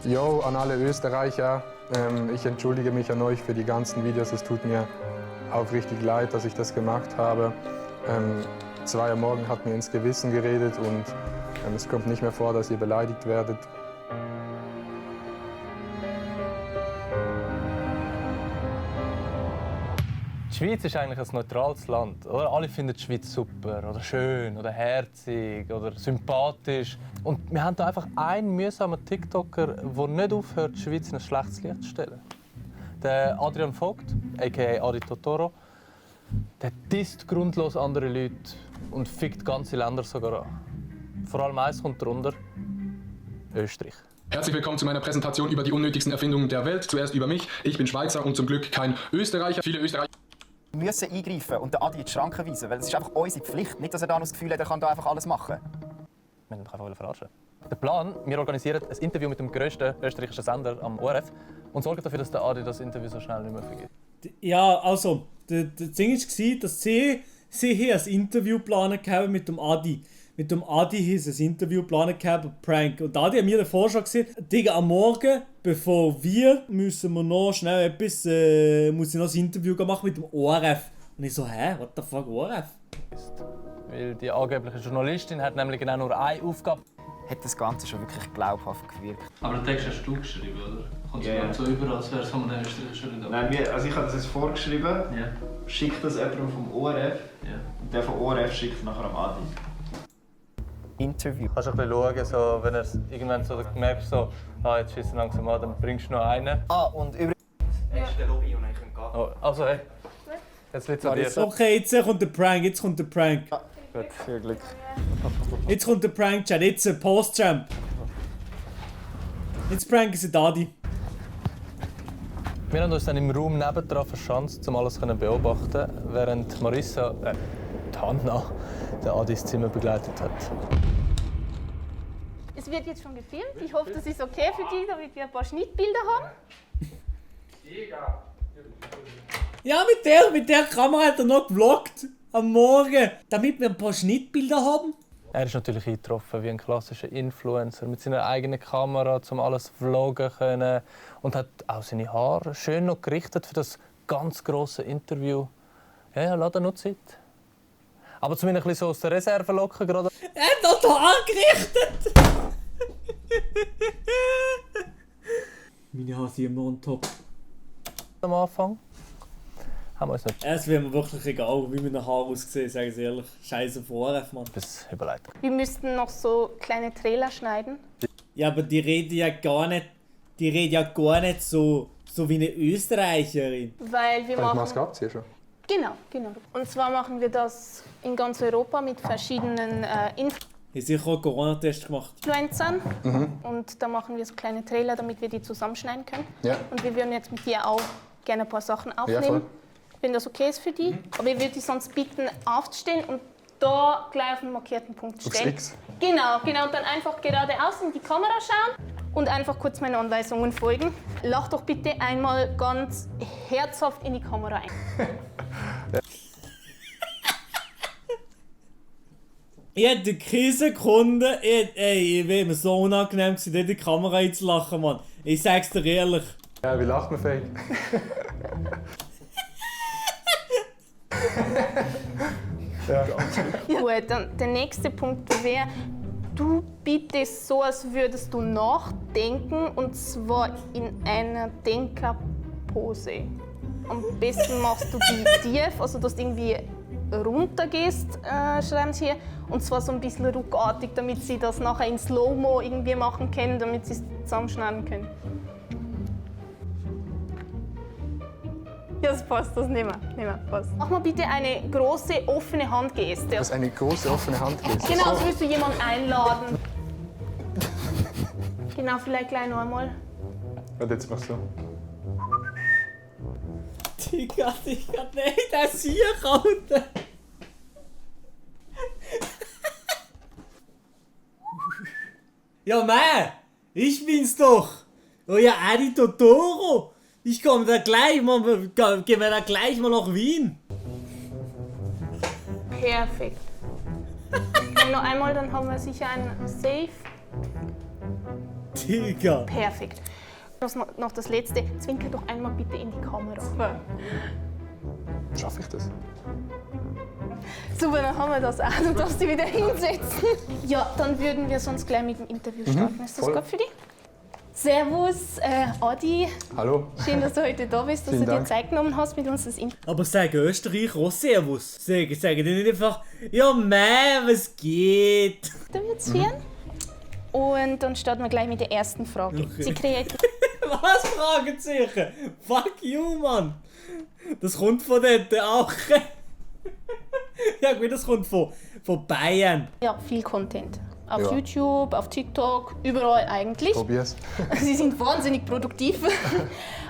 Jo, an alle Österreicher, ich entschuldige mich an euch für die ganzen Videos. Es tut mir aufrichtig leid, dass ich das gemacht habe. 2 am Morgen hat mir ins Gewissen geredet und es kommt nicht mehr vor, dass ihr beleidigt werdet. Die Schweiz ist eigentlich ein neutrales Land. Oder? Alle finden die Schweiz super, oder schön, oder herzig, oder sympathisch. Und wir haben hier einfach einen mühsamen TikToker, der nicht aufhört, die Schweiz in ein schlechtes Licht zu stellen. Der Adrian Vogt, a.k.a. Adi Totoro, der disst grundlos andere Leute und fickt ganze Länder sogar an. Vor allem eins kommt darunter: Österreich. Herzlich willkommen zu meiner Präsentation über die unnötigsten Erfindungen der Welt. Zuerst über mich. Ich bin Schweizer und zum Glück kein Österreicher. Viele Österreicher müssen eingreifen und den Adi in die Schranken weisen, weil es ist einfach unsere Pflicht. Nicht, dass er da noch das Gefühl hat, er kann da einfach alles machen. Wir wollten einfach verarschen. Der Plan: Wir organisieren ein Interview mit dem grössten österreichischen Sender am ORF und sorgen dafür, dass der Adi das Interview so schnell nicht mehr vergisst. Ja, also, das Ding war, dass sie hier ein Interview geplant haben mit dem Adi. Mit dem Adi hieß ein Interview geplant gehabt, Prank. Und Adi hat mir davor schon gesagt, Digga, am Morgen, bevor müssen wir noch schnell etwas, muss ich noch ein Interview machen mit dem ORF. Und ich so, hä, what the fuck, ORF? Weil die angebliche Journalistin hat nämlich genau nur eine Aufgabe. Hat das Ganze schon wirklich glaubhaft gewirkt? Aber den Text hast du geschrieben, oder? Kommt es Ja. so über, als wäre es von einem österreichischen Lied? Nein, ich habe das jetzt vorgeschrieben, Ja. schickt das jemandem vom ORF Ja. und der vom ORF schickt nachher am Adi. Interview. Kannst du ein bisschen schauen, so, wenn er irgendwann so merkst, so, jetzt schießt er langsam an, dann bringst du noch einen. Und übrigens... Er ist der Lobby und ich kann gehen. Oh, also hey, jetzt liegt es an dir. Okay, jetzt kommt der Prank, Gut, viel Glück. Jetzt kommt der Prank, Chat, jetzt ein Post-Champ. Jetzt pranken sie den Adi. Wir haben uns dann im Raum nebendran verschanzt, um alles zu beobachten, während Marissa, die Hanna, den Adi ins Zimmer begleitet hat. Es wird jetzt schon gefilmt. Ich hoffe, das ist okay für dich, damit wir ein paar Schnittbilder haben. Ja, mit der Kamera hat er noch gevloggt. Am Morgen. Damit wir ein paar Schnittbilder haben. Er ist natürlich eingetroffen wie ein klassischer Influencer mit seiner eigenen Kamera, um alles vloggen können, und hat auch seine Haare schön noch gerichtet für das ganz grosse Interview. Ja, lass dir noch Zeit. Aber zumindest ein bisschen so aus der Reserve locken gerade. Er hat noch die Haare gerichtet. Meine Haare sind immer on top. Am Anfang haben wir uns noch Es wäre mir wirklich egal, wie meine Haare aussehen, sagen Sie ehrlich. Scheiße auf ORF, Mann. etwas überlegt. Wir müssten noch so kleine Trailer schneiden. Ja, aber die reden ja gar nicht so wie eine Österreicherin. Weil wir Welche machen... Maske habt ihr schon? Genau. Und zwar machen wir das in ganz Europa mit verschiedenen Ich habe sicher einen Corona-Test gemacht. Influencern. Und da machen wir so kleine Trailer, damit wir die zusammenschneiden können. Ja. Und wir würden jetzt mit dir auch gerne ein paar Sachen Ja, voll. aufnehmen, wenn das okay ist für die. Aber ich würde dich sonst bitten, aufzustehen und da gleich auf den markierten Punkt Aufs stehen. X. Genau. Und dann einfach geradeaus in die Kamera schauen und einfach kurz meinen Anweisungen folgen. Lach doch bitte einmal ganz herzhaft in die Kamera ein. Ich hätte keine Sekunde. Ich wäre mir so unangenehm gewesen, in die Kamera einzulachen, Mann. Ich sag's dir ehrlich. Ja, wie lacht man fake? Gut, dann der nächste Punkt wäre, du bittest so, als würdest du nachdenken, und zwar in einer Denkerpose. Am besten machst du die tief, also dass du irgendwie runtergehst, schreiben sie hier, und zwar so ein bisschen ruckartig, damit sie das nachher in Slow-Mo irgendwie machen können, damit sie es zusammenschneiden können. Ja, das passt, das nehmen wir, passt. Mach mal bitte eine große offene Handgeste. Das ist eine große offene Handgeste. Genau, als würdest du jemanden einladen. Genau, vielleicht gleich noch einmal. Und jetzt machst du. Digga, nein, das hier, Alter. Ja, Mann, ich bin's doch. Euer Adi Totoro. Ich komme da gleich mal, gehen wir da gleich mal nach Wien. Perfekt. Noch einmal, dann haben wir sicher ein Safe. Digga. Perfekt. Noch das letzte. Zwinker doch einmal bitte in die Kamera. Schaffe ich das? Super, dann haben wir das auch. Du darfst dich wieder hinsetzen. Ja, dann würden wir sonst gleich mit dem Interview starten. Ist das voll. gut für dich? Servus, Adi. Hallo? Schön, dass du heute da bist, dass Vielen du dir Dank. Zeit genommen hast, mit uns das Interview. Aber sagen Österreicher auch Servus. Sagen die nicht einfach, ja Mann, was geht? zu führen. Und dann starten wir gleich mit der ersten Frage. Okay. Sie kreiert Was? Fragezeichen? Fuck you, Mann. Das kommt von dort auch. Ja gut, das kommt von Bayern. ja viel Content. Auf Ja. YouTube, auf TikTok, überall eigentlich. Probier's. Sie sind wahnsinnig produktiv.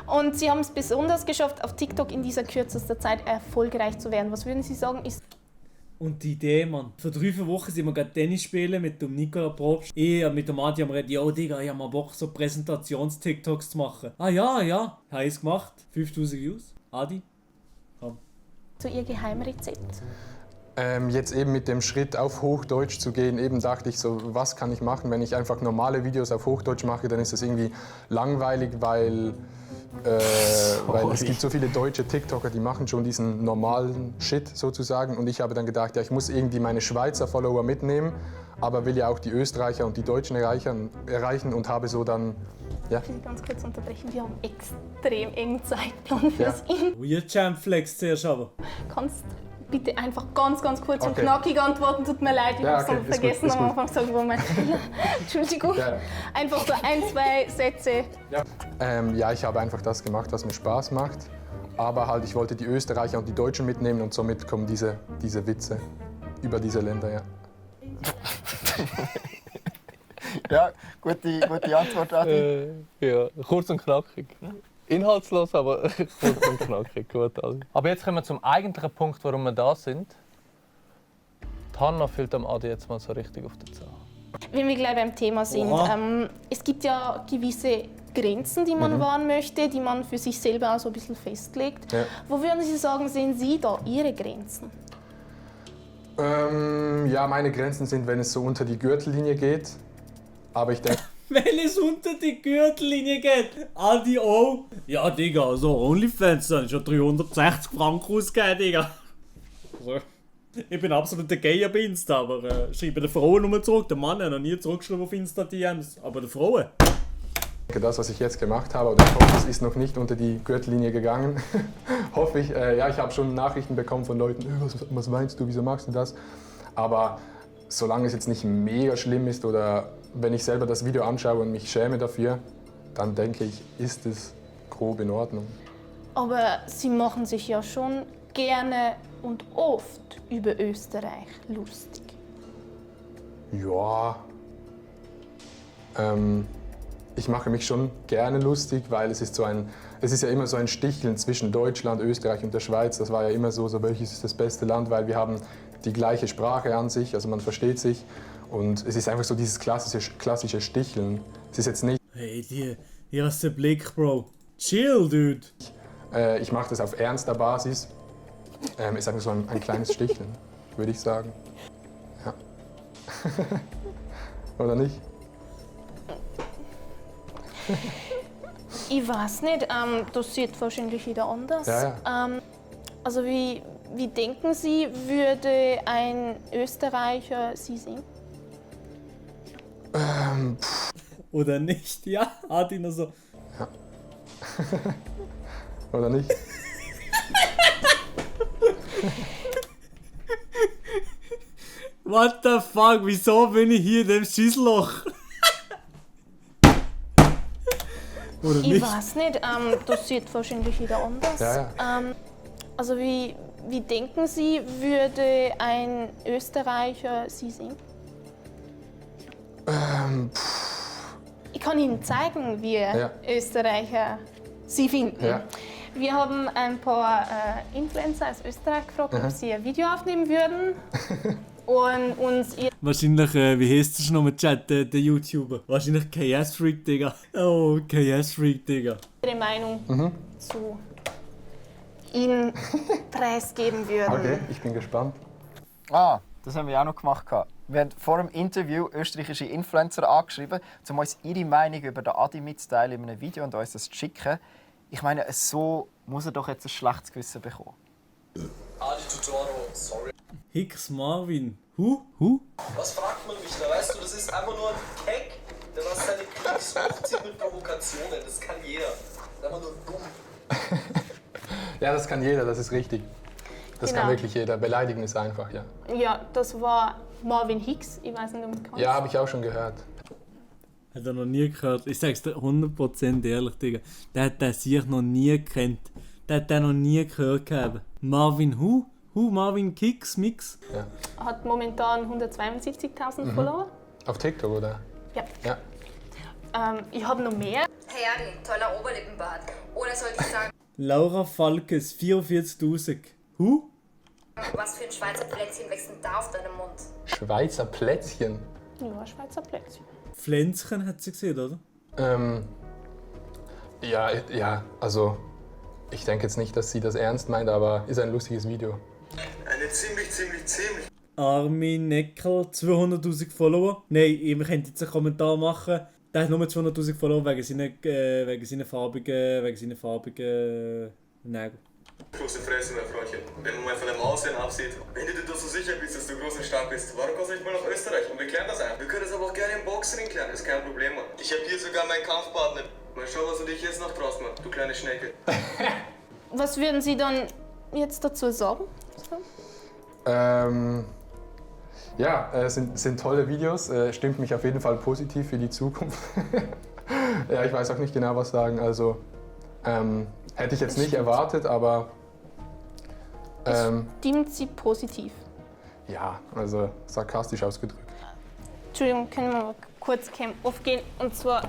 Und Sie haben es besonders geschafft, auf TikTok in dieser kürzester Zeit erfolgreich zu werden. Was würden Sie sagen, ist Und die Idee, Mann. Vor 3-4 Wochen sind wir gerade Tennis spielen mit dem Nikola Probst. Ich und mit dem Adi haben wir gesagt, ja Digga, ich hab mal Bock, so Präsentations-TikToks zu machen. Ah ja. Habe ich es gemacht. 5000 Views. Adi? Komm. so Ihr Geheimrezept? Jetzt eben mit dem Schritt auf Hochdeutsch zu gehen, eben dachte ich so, was kann ich machen, wenn ich einfach normale Videos auf Hochdeutsch mache, dann ist das irgendwie langweilig, weil es gibt so viele deutsche TikToker, die machen schon diesen normalen Shit sozusagen. Und ich habe dann gedacht, ja, ich muss irgendwie meine Schweizer Follower mitnehmen, aber will ja auch die Österreicher und die Deutschen erreichen und habe so dann, ja. Ich will Sie ganz kurz unterbrechen. Wir haben extrem engen Zeitplan fürs Interview. Weird Champ Flex zuerst aber. Kannst bitte einfach ganz kurz und Okay. knackig antworten. Tut mir leid, ich Ja, habe es okay, dann ist vergessen gut, ist am Anfang zu sagen, wo mein Fehler. Entschuldigung. Ja. Einfach so 1, 2 Sätze. Ja, ich habe einfach das gemacht, was mir Spaß macht. Aber halt, ich wollte die Österreicher und die Deutschen mitnehmen und somit kommen diese Witze über diese Länder, ja. Ja, gute Antwort, Adi. Ja, kurz und knackig. Inhaltslos, aber kurz und knackig. Gut, also. Aber jetzt kommen wir zum eigentlichen Punkt, warum wir da sind. Die Hanna füllt am Adi jetzt mal so richtig auf die Zahl. Wenn wir gleich beim Thema sind. Oha. Es gibt ja gewisse Grenzen, die man wahren möchte, die man für sich selber auch so ein bisschen festlegt. Ja. Wo würden Sie sagen, sehen Sie da Ihre Grenzen? Ja, meine Grenzen sind, wenn es so unter die Gürtellinie geht. Aber ich denke, Wenn es unter die Gürtellinie geht. Adi auch. Ja, Digga, also OnlyFans, dann ist schon 360 Franken ausgegeben, Digga. Also, ich bin absolut der Gayer bei Insta, aber schreibe den Frauen nur zurück. Der Mann hat noch nie zurückgeschrieben auf Insta-DMs, aber der Frauen. das, was ich jetzt gemacht habe, oder ich hoffe, es ist noch nicht unter die Gürtellinie gegangen. Hoffe ich. Ja, ich habe schon Nachrichten bekommen von Leuten, was meinst du, wieso machst du das? Aber solange es jetzt nicht mega schlimm ist oder wenn ich selber das Video anschaue und mich schäme dafür, dann denke ich, ist es grob in Ordnung. Aber Sie machen sich ja schon gerne und oft über Österreich lustig. Ja, ich mache mich schon gerne lustig, weil es ist ja immer so ein Sticheln zwischen Deutschland, Österreich und der Schweiz. Das war ja immer so welches ist das beste Land, weil wir haben die gleiche Sprache an sich, also man versteht sich. Und es ist einfach so dieses klassische Sticheln. Es ist jetzt nicht, Hey, hier hast du den Blick, Bro. Chill, dude. ich mache das auf ernster Basis. Ist einfach so ein kleines Sticheln, würde ich sagen. Ja. Oder nicht? Ich weiß nicht, das sieht wahrscheinlich jeder anders. Ja. Also wie denken Sie, würde ein Österreicher Sie sehen? Oder nicht? Ja, Adi noch so. Oder nicht? What the fuck, wieso bin ich hier in dem Schissloch? Oder Ich nicht? weiß nicht, das sieht wahrscheinlich jeder anders. Ja. Also wie denken Sie, würde ein Österreicher Sie sehen? Ich kann Ihnen zeigen, wie Österreicher Sie finden. Ja. Wir haben ein paar Influencer aus Österreich gefragt, ob sie ein Video aufnehmen würden und uns Wahrscheinlich, wie heißt das noch mit Chat, der YouTuber? Wahrscheinlich KS Freak, Digga. Oh, KS Freak, Digga. ihre Meinung zu Ihnen preisgeben würden. Okay, ich bin gespannt. Ah, das haben wir auch noch gemacht. Wir haben vor dem Interview österreichische Influencer angeschrieben, um uns ihre Meinung über den Adi mitzuteilen in einem Video und uns das zu schicken. Ich meine, so muss er doch jetzt ein schlechtes Gewissen bekommen. Adi Tutoro, sorry. Hicks Marvin. Who? Was fragt man mich da? Weißt du, das ist einfach nur ein Keck, der was seine Klicks hochzieht mit Provokationen. Das kann jeder. Das ist einfach nur dumm. Ja, das kann jeder, das ist richtig. Das Genau. kann wirklich jeder. Beleidigen ist einfach, ja. Ja, das war Marvin Hicks. Ich weiß nicht, ob du ihn kennst. Ja, habe ich auch schon gehört. Hat er noch nie gehört. Ich sag's dir 100% ehrlich, Digga. Der hat den sich noch nie gekannt. Der hat den noch nie gehört gehabt. Marvin Who? Marvin Kicks Mix? Ja. Hat momentan 172.000 Follower. Auf TikTok, oder? Ja. Ja. Ich habe noch mehr. Hey Adi, toller Oberlippenbart. Oder sollte ich sagen, Laura Falkes 44.000. Who? was für ein Schweizer Plätzchen wächst denn da auf deinem Mund? Schweizer Plätzchen. Ja, Schweizer Plätzchen. Pflänzchen hat sie gesehen, oder? Ja, also ich denke jetzt nicht, dass sie das ernst meint, aber ist ein lustiges Video. Eine ziemlich. Armin Neckel 200.000 Follower. Nein, ihr könnt jetzt einen Kommentar machen. Der hat nur 200.000 Follower wegen seinen farbigen Nägeln. Große Fresse, mein Freundchen. Wenn man mal von dem Aussehen absieht, wenn du dir doch so sicher bist, dass du groß und stark bist, warum kommst du nicht mal nach Österreich und wir klären das ein? Wir können das aber auch gerne im Boxring klären, ist kein Problem, Mann. Ich habe hier sogar meinen Kampfpartner. Mal schau, was du dich jetzt noch traust, Mann, du kleine Schnecke. Was würden Sie dann jetzt dazu sagen? Sind tolle Videos, stimmt mich auf jeden Fall positiv für die Zukunft. Ja, ich weiß auch nicht genau, was sagen, also hätte ich jetzt nicht erwartet, aber Stimmt Sie positiv? ja, also sarkastisch ausgedrückt. Entschuldigung, können wir mal kurz aufgehen? Und zwar,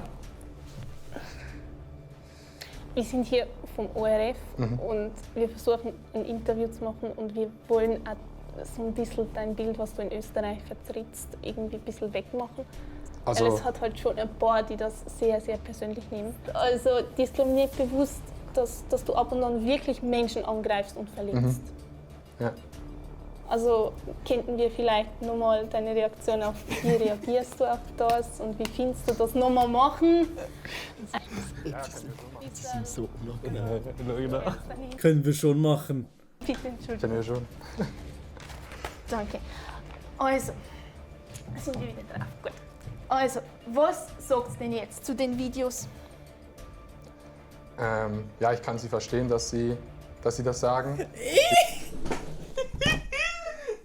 wir sind hier vom ORF und wir versuchen ein Interview zu machen und wir wollen auch so ein bisschen dein Bild, was du in Österreich vertrittst, irgendwie ein bisschen wegmachen. Also, Weil es hat halt schon ein paar, die das sehr, sehr persönlich nehmen. Also dir ist glaube ich nicht bewusst, dass du ab und an wirklich Menschen angreifst und verletzt. ja. Also könnten wir vielleicht nochmal deine Reaktion auf, wie reagierst du auf das und wie findest du das nochmal machen? Können wir schon machen. Bitte entschuldigung. Kennen wir schon. Danke. Also, sind wir wieder drauf. Gut. Also, was sagt ihr denn jetzt zu den Videos? Ja, ich kann sie verstehen, dass sie das sagen.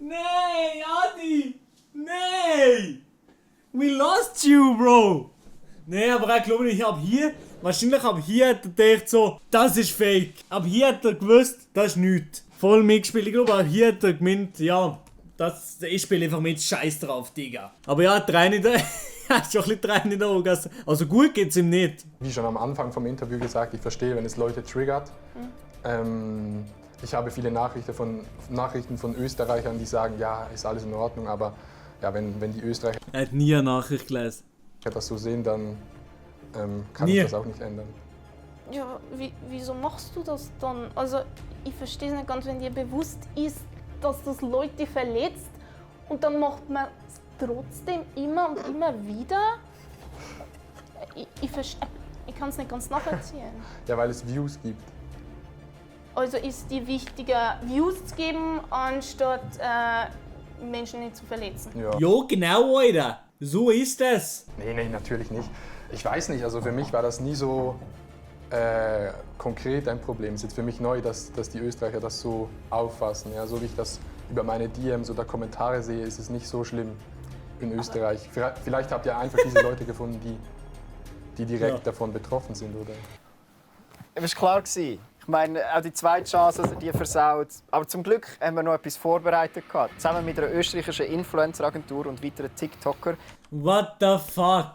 Nee, Adi! Nee! We lost you, bro! Nee, aber ich glaube nicht, wahrscheinlich ab hier hat er gedacht so, das ist fake. Ab hier hat er gewusst, das ist nichts. Voll mitgespielt. Ich glaube, ab hier hat er gemeint, ja, ich spiele einfach mit, scheiß drauf, Digga. Aber ja, Tränen in der... Er hat schon ein bisschen Tränen in den Augen. Also gut geht's ihm nicht. Wie schon am Anfang vom Interview gesagt, ich verstehe, wenn es Leute triggert. Ich habe viele Nachrichten von Österreichern, die sagen, ja, ist alles in Ordnung, aber ja, wenn die Österreicher Er hat nie eine Nachricht gelesen. das so sehen, dann kann Nie. ich das auch nicht ändern. Ja, wieso machst du das dann? Also, ich verstehe es nicht ganz, wenn dir bewusst ist, dass das Leute verletzt und dann macht man es trotzdem immer und immer wieder. Ich kann es nicht ganz nachvollziehen. Ja, weil es Views gibt. Also ist dir wichtiger, Views zu geben, anstatt Menschen nicht zu verletzen? Ja. Jo, genau, Alter. So ist es. Nee, natürlich nicht. Ich weiß nicht, also für mich war das nie so konkret ein Problem. Es ist jetzt für mich neu, dass die Österreicher das so auffassen. Ja, so wie ich das über meine DMs oder Kommentare sehe, ist es nicht so schlimm in Österreich. Vielleicht habt ihr einfach diese Leute gefunden, die direkt davon betroffen sind, oder? Es war klar. Ich meine, auch die zweite Chance, die versaut. Aber zum Glück haben wir noch etwas vorbereitet. Zusammen mit einer österreichischen Influencer-Agentur und weiteren TikToker What the fuck?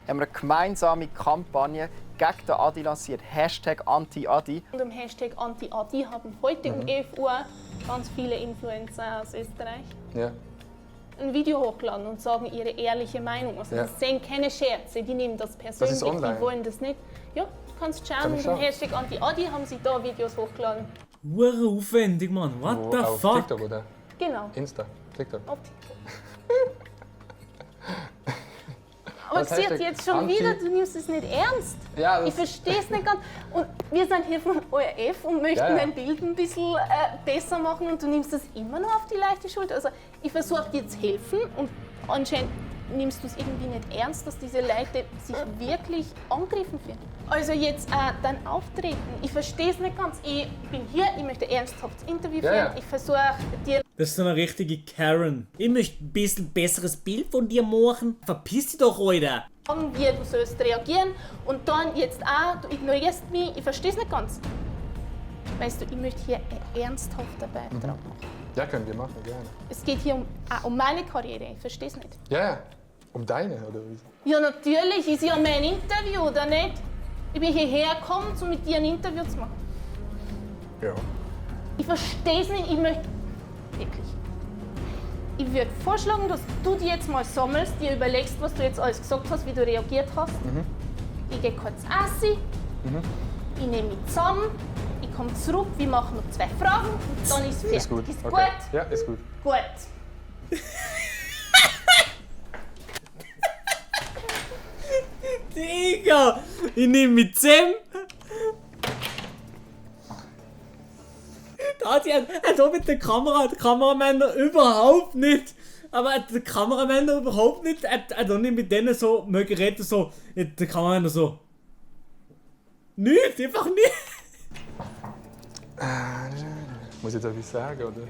haben wir eine gemeinsame Kampagne gegen den Adi lanciert. #AntiAdi. Und am Hashtag Anti-Adi haben heute um 11 Uhr ganz viele Influencer aus Österreich Ja. ein Video hochladen und sagen ihre ehrliche Meinung. Also Ja. das sind keine Scherze, die nehmen das persönlich, ist online. die wollen das nicht. Ja, du kannst schauen, Kann ich mit dem schauen. Hashtag Anti-Adi haben sie da Videos hochgeladen. Hure aufwendig, Mann. What the Auf fuck? TikTok oder Genau, Insta? TikTok. auf TikTok. Aber Was siehst Hashtag jetzt schon Anti- wieder, du nimmst es nicht ernst. Ja, Ich verstehe es nicht ganz. Und wir sind hier von ORF und möchten Ja, ja. dein Bild ein bisschen besser machen und du nimmst das immer noch auf die leichte Schulter. Also ich versuche dir zu helfen und anscheinend nimmst du es irgendwie nicht ernst, dass diese Leute sich wirklich angegriffen fühlen. Also jetzt dein Auftreten, ich verstehe es nicht ganz. Ich bin hier, ich möchte ernsthaft das Interview führen. Ja. Ich versuche dir Das ist so eine richtige Karen. Ich möchte ein bisschen besseres Bild von dir machen. Verpiss dich doch, Alter. sagen, wie du sollst reagieren und dann jetzt auch, du ignorierst mich, ich verstehe es nicht ganz. Weißt du, ich möchte hier einen ernsthaften Beitrag machen. Ja, können wir machen, gerne. Es geht hier auch um meine Karriere, ich verstehe es nicht. Ja, ja. Um deine, oder wie? Ja, natürlich, ist ja mein Interview, oder nicht? Ich bin hierher gekommen, um mit dir ein Interview zu machen. Ja. Ich verstehe es nicht, ich möchte... Wirklich. Ich würde vorschlagen, dass du dich jetzt mal sammelst, dir überlegst, was du jetzt alles gesagt hast, wie du reagiert hast. Ich gehe kurz essen, ich nehme mich zusammen, ich komme zurück, wir machen noch 2 Fragen und dann ist es fertig. Ist gut. Ist Okay. gut? Ja, ist gut. Gut. Digga, ich nehme mit zusammen. Da hat hier mit der Kameramänner überhaupt nicht. Aber der Kameramänner überhaupt nicht. Er hat auch nicht mit denen so mögen reden, so. Der Kameramänner so. Nicht, einfach nicht. Muss ich jetzt etwas sagen, oder?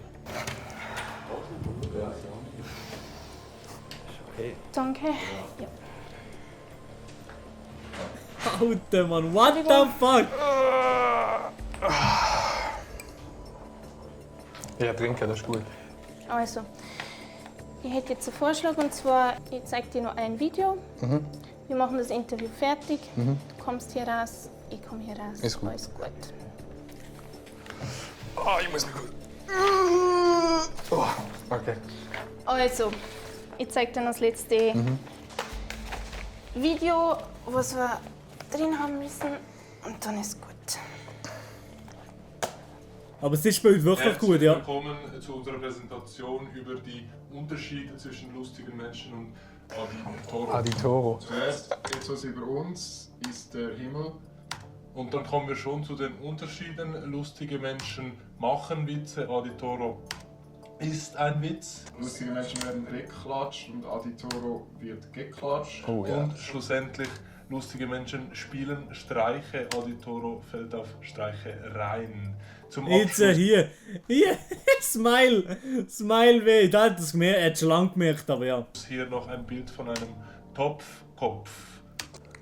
Danke. Ja. Alter Mann, what the fuck? Ja, trinken, das ist gut. Also, ich hätte jetzt einen Vorschlag und zwar, ich zeige dir noch ein Video. Wir machen das Interview fertig. Du kommst hier raus, ich komme hier raus. Ist gut. Alles gut. Oh, ich muss mich gut. Oh, okay. Also, ich zeige dir noch das letzte Video, was wir drin haben müssen. Und dann ist gut. Aber sie spielt wirklich gut, ja. Willkommen zu unserer Präsentation über die Unterschiede zwischen lustigen Menschen und Aditoro. Aditoro. Zuerst etwas über uns ist der Himmel. Und dann kommen wir schon zu den Unterschieden. Lustige Menschen machen Witze, Aditoro ist ein Witz. Lustige Menschen werden weggeklatscht und Aditoro wird geklatscht. Oh, ja. Und schlussendlich, lustige Menschen spielen Streiche, Aditoro fällt auf Streiche rein. Zum Jetzt hier, Smile weh, da hat es gemerkt, er hat schon lange gemerkt, aber ja. Hier noch ein Bild von einem Topfkopf.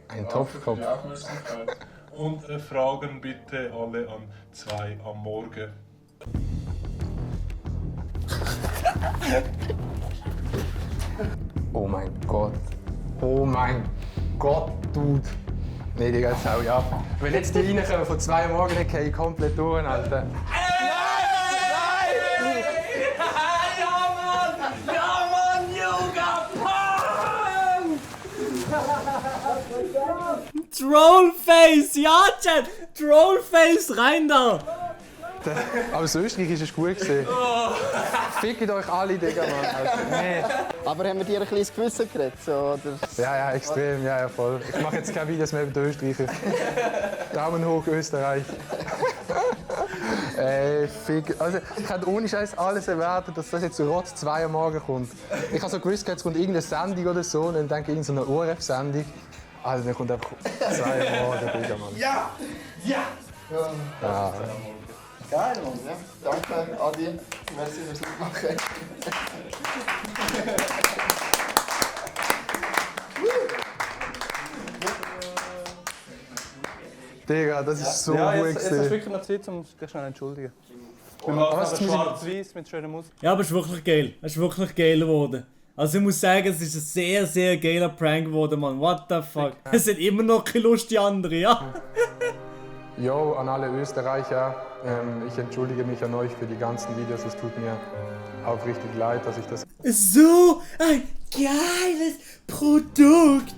Ein Topfkopf. Die Aufmerksamkeit. Und Fragen bitte alle an 2 am Morgen. Oh mein Gott. Oh mein Gott, Dude. Nee, Digga, jetzt hau ich ab. Wenn jetzt die reinkommen von 2 Uhr morgens, dann gehe ich komplett durch, Alter. Trollface, ja, Chat! Trollface, rein da! Aber das Österreich ist gut gesehen. Fickt euch alle, Digga, Mann. Alter. Nee. Aber haben wir dir ein kleines Gewissen geredet? So, oder? Ja, extrem, ja, voll. Ich mache jetzt keine Videos mehr über die Österreicher. Daumen hoch, Österreich. Ey, fick. Also, ich hätte ohne Scheiß alles erwartet, dass das jetzt so rot 2 Uhr morgen kommt. Ich habe so gewusst, jetzt kommt irgendeine Sendung oder so, und dann denke ich, irgendeine ORF-Sendung. Also, dann kommt einfach 2 Uhr morgen, Digga, Mann. Ja! Geil, Mann. Ja. Danke, Adi. Merci fürs Mitmachen. Digga, das ist so Ja, gut jetzt hast du gesehen. wirklich noch Zeit, um dich schnell zu entschuldigen. Wir Aber machen was aber muss ich- schwarz-weiß mit schöner Musik. Ja, aber es ist wirklich geil. Es ist wirklich geil geworden. Also ich muss sagen, es ist ein sehr, sehr geiler Prank geworden, Mann. What the fuck? Es sind immer noch keine Lust, die anderen, ja? Jo, an alle Österreicher, ich entschuldige mich an euch für die ganzen Videos. Es tut mir aufrichtig leid, dass ich das So ein geiles Produkt!